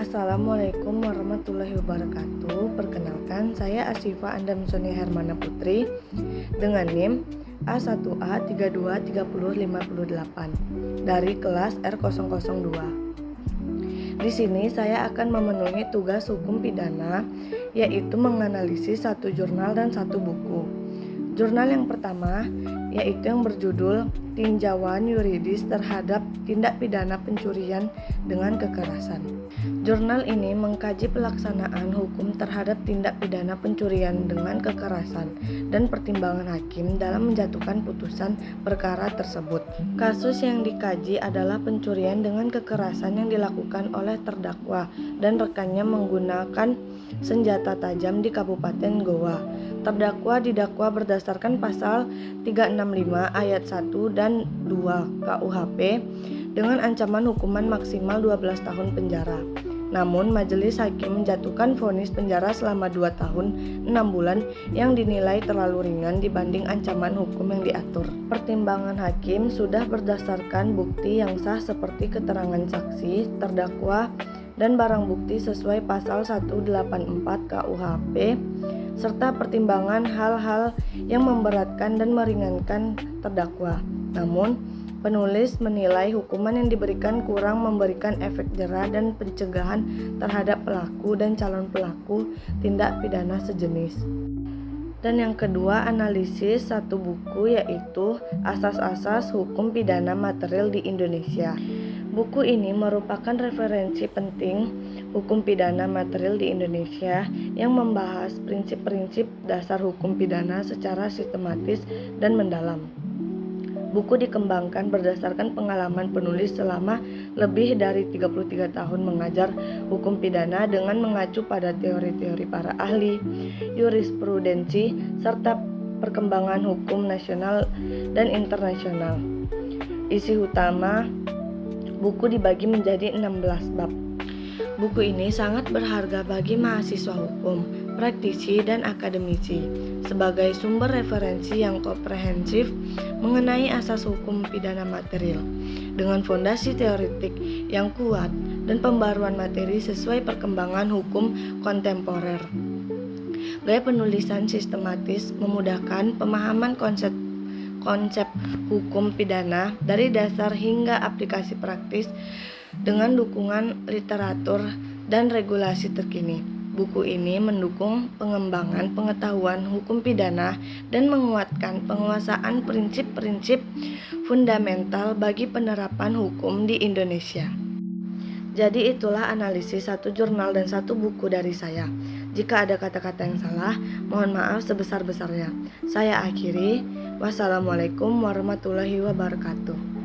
Assalamualaikum warahmatullahi wabarakatuh. Perkenalkan, saya Asifa Andam Sonia Hermana Putri dengan NIM A1A323058 dari kelas R002. Di sini saya akan memenuhi tugas hukum pidana, yaitu menganalisis satu jurnal dan satu buku. Jurnal yang pertama yaitu yang berjudul Tinjauan Yuridis Terhadap Tindak Pidana Pencurian dengan Kekerasan. Jurnal ini mengkaji pelaksanaan hukum terhadap tindak pidana pencurian dengan kekerasan dan pertimbangan hakim dalam menjatuhkan putusan perkara tersebut. Kasus yang dikaji adalah pencurian dengan kekerasan yang dilakukan oleh terdakwa dan rekannya menggunakan senjata tajam di Kabupaten Goa. Terdakwa didakwa berdasarkan pasal 365 ayat 1 dan 2 KUHP dengan ancaman hukuman maksimal 12 tahun penjara. Namun majelis hakim menjatuhkan vonis penjara selama 2 tahun 6 bulan yang dinilai terlalu ringan dibanding ancaman hukum yang diatur. Pertimbangan hakim sudah berdasarkan bukti yang sah seperti keterangan saksi, terdakwa, dan barang bukti sesuai pasal 184 KUHP serta pertimbangan hal-hal yang memberatkan dan meringankan terdakwa. Namun, penulis menilai hukuman yang diberikan kurang memberikan efek jera dan pencegahan terhadap pelaku dan calon pelaku tindak pidana sejenis. Dan yang kedua, analisis satu buku yaitu Asas-asas Hukum Pidana Material di Indonesia. Buku ini merupakan referensi penting hukum pidana material di Indonesia yang membahas prinsip-prinsip dasar hukum pidana secara sistematis dan mendalam. Buku dikembangkan berdasarkan pengalaman penulis selama lebih dari 33 tahun mengajar hukum pidana dengan mengacu pada teori-teori para ahli, jurisprudensi, serta perkembangan hukum nasional dan internasional. Isi utama buku dibagi menjadi 16 bab. Buku ini sangat berharga bagi mahasiswa hukum, praktisi, dan akademisi sebagai sumber referensi yang komprehensif mengenai asas hukum pidana material dengan fondasi teoretik yang kuat dan pembaruan materi sesuai perkembangan hukum kontemporer. Gaya penulisan sistematis memudahkan pemahaman konsep hukum pidana dari dasar hingga aplikasi praktis dengan dukungan literatur dan regulasi terkini. Buku ini mendukung pengembangan pengetahuan hukum pidana dan menguatkan penguasaan prinsip-prinsip fundamental bagi penerapan hukum di Indonesia. Jadi itulah analisis satu jurnal dan satu buku dari saya. Jika ada kata-kata yang salah, mohon maaf sebesar-besarnya. Saya akhiri. Wassalamualaikum warahmatullahi wabarakatuh.